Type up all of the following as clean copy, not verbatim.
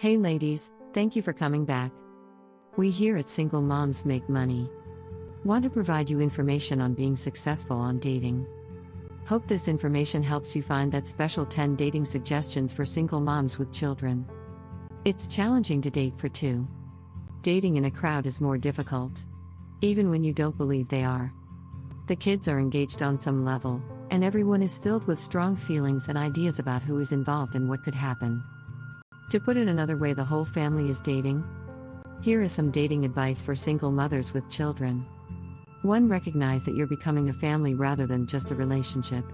Hey ladies, thank you for coming back. We here at Single Moms Make Money want to provide you information on being successful on dating. Hope this information helps you find that special 10 dating suggestions for single moms with children. It's challenging to date for two. Dating in a crowd is more difficult, even when you don't believe they are. The kids are engaged on some level, and everyone is filled with strong feelings and ideas about who is involved and what could happen. To put it another way, the whole family is dating. Here is some dating advice for single mothers with children. 1. Recognize that you're becoming a family rather than just a relationship.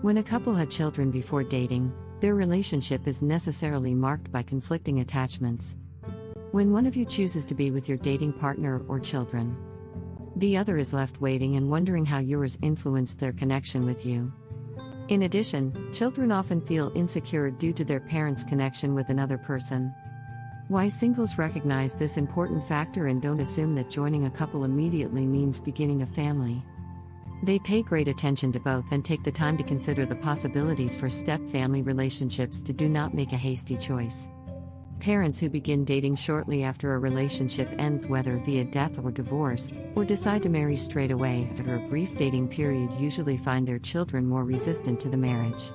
When a couple had children before dating, their relationship is necessarily marked by conflicting attachments. When one of you chooses to be with your dating partner or children, the other is left waiting and wondering how yours influenced their connection with you. In addition, children often feel insecure due to their parents' connection with another person. Why singles recognize this important factor and don't assume that joining a couple immediately means beginning a family. They pay great attention to both and take the time to consider the possibilities for step-family relationships to do not make a hasty choice. Parents who begin dating shortly after a relationship ends, whether via death or divorce, or decide to marry straight away after a brief dating period, usually find their children more resistant to the marriage.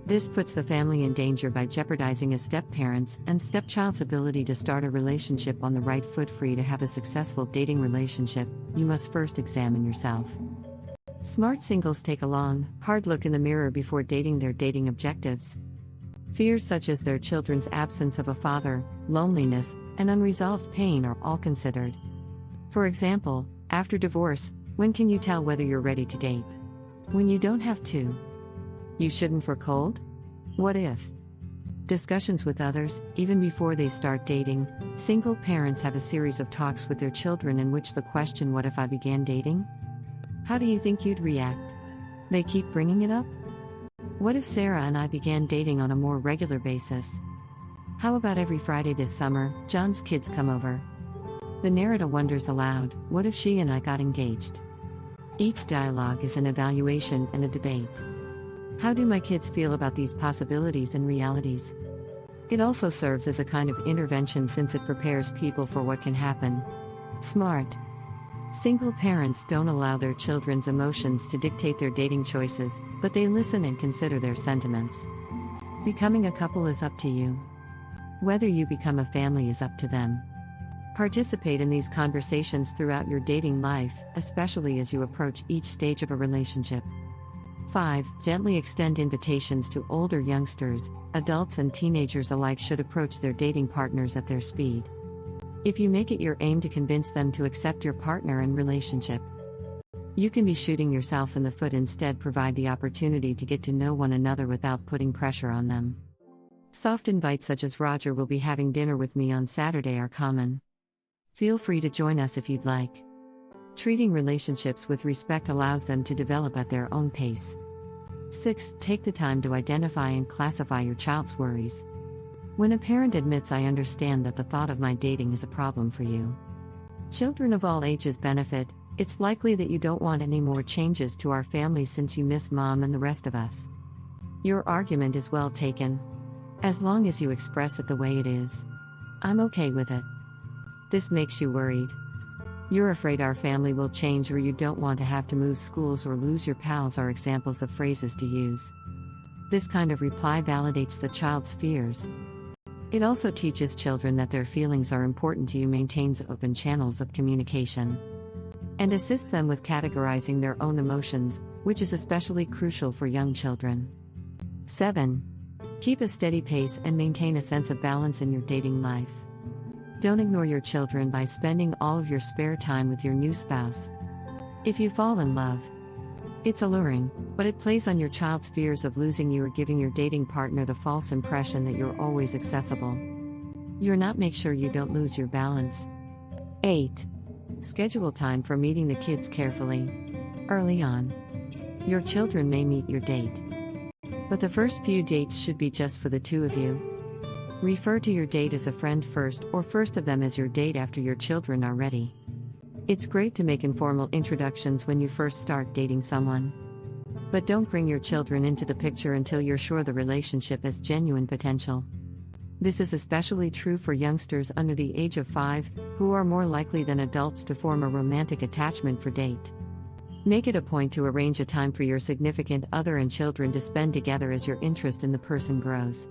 This puts the family in danger by jeopardizing a step-parent's and stepchild's ability to start a relationship on the right foot. To have a successful dating relationship, you must first examine yourself. Smart singles take a long, hard look in the mirror before dating their dating objectives. Fears such as their children's absence of a father, loneliness, and unresolved pain are all considered. For example, after divorce, when can you tell whether you're ready to date? When you don't have to. You shouldn't for cold? What if? Discussions with others, even before they start dating. Single parents have a series of talks with their children in which the question, "What if I began dating?" How do you think you'd react? They keep bringing it up? What if Sarah and I began dating on a more regular basis? How about every Friday this summer, John's kids come over? The narrator wonders aloud, what if she and I got engaged? Each dialogue is an evaluation and a debate. How do my kids feel about these possibilities and realities? It also serves as a kind of intervention since it prepares people for what can happen. Smart. Single parents don't allow their children's emotions to dictate their dating choices, but they listen and consider their sentiments. Becoming a couple is up to you. Whether you become a family is up to them. Participate in these conversations throughout your dating life, especially as you approach each stage of a relationship. 5. Gently extend invitations to older youngsters. Adults and teenagers alike should approach their dating partners at their speed. If you make it your aim to convince them to accept your partner and relationship, you can be shooting yourself in the foot. Instead, provide the opportunity to get to know one another without putting pressure on them. Soft invites such as "Roger will be having dinner with me on Saturday" are common. Feel free to join us if you'd like. Treating relationships with respect allows them to develop at their own pace. 6. Take the time to identify and classify your child's worries. When a parent admits, "I understand that the thought of my dating is a problem for you," children of all ages benefit. It's likely that you don't want any more changes to our family since you miss mom and the rest of us. Your argument is well taken. As long as you express it the way it is, I'm okay with it. This makes you worried. You're afraid our family will change, or you don't want to have to move schools or lose your pals are examples of phrases to use. This kind of reply validates the child's fears. It also teaches children that their feelings are important to you, maintains open channels of communication, and assists them with categorizing their own emotions, which is especially crucial for young children. 7. Keep a steady pace and maintain a sense of balance in your dating life. Don't ignore your children by spending all of your spare time with your new spouse. If you fall in love, it's alluring, but it plays on your child's fears of losing you or giving your dating partner the false impression that you're always accessible. You're not. Make sure you don't lose your balance. 8. Schedule time for meeting the kids carefully. Early on, your children may meet your date, but the first few dates should be just for the two of you. Refer to your date as a friend first, or first of them as your date after your children are ready. It's great to make informal introductions when you first start dating someone. But don't bring your children into the picture until you're sure the relationship has genuine potential. This is especially true for youngsters under the age of 5, who are more likely than adults to form a romantic attachment for date. Make it a point to arrange a time for your significant other and children to spend together as your interest in the person grows.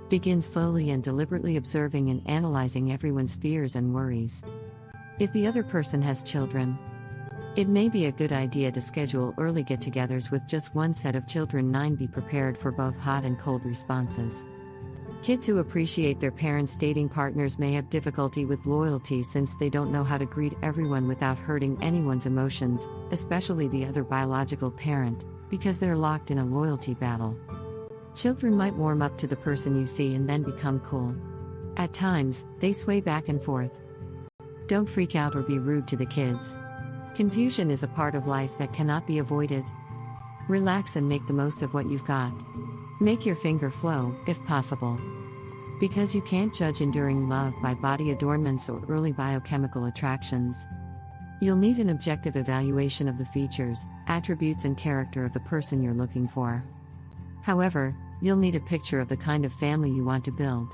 Begin slowly and deliberately observing and analyzing everyone's fears and worries. If the other person has children, it may be a good idea to schedule early get-togethers with just one set of children. 9. Be prepared for both hot and cold responses. Kids who appreciate their parents' dating partners may have difficulty with loyalty since they don't know how to greet everyone without hurting anyone's emotions, especially the other biological parent, because they're locked in a loyalty battle. Children might warm up to the person you see and then become cool. At times, they sway back and forth. Don't freak out or be rude to the kids. Confusion is a part of life that cannot be avoided. Relax and make the most of what you've got. Make your finger flow, if possible. Because you can't judge enduring love by body adornments or early biochemical attractions. You'll need an objective evaluation of the features, attributes, and character of the person you're looking for. However, you'll need a picture of the kind of family you want to build.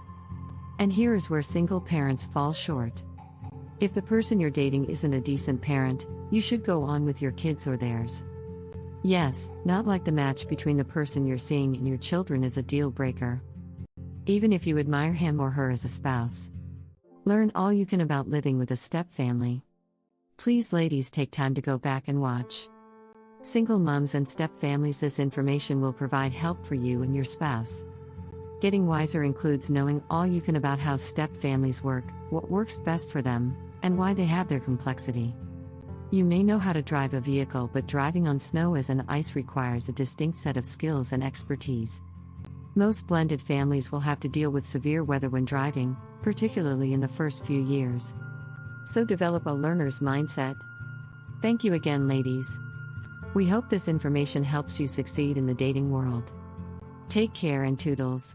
And here is where single parents fall short. If the person you're dating isn't a decent parent, you should go on with your kids or theirs. Yes, not like the match between the person you're seeing and your children is a deal breaker. Even if you admire him or her as a spouse. Learn all you can about living with a step-family. Please ladies, take time to go back and watch Single Moms and Step-Families. This information will provide help for you and your spouse. Getting wiser includes knowing all you can about how step-families work, what works best for them, and why they have their complexity. You may know how to drive a vehicle, but driving on snow and ice requires a distinct set of skills and expertise. Most blended families will have to deal with severe weather when driving, particularly in the first few years. So develop a learner's mindset. Thank you again, ladies. We hope this information helps you succeed in the dating world. Take care and toodles.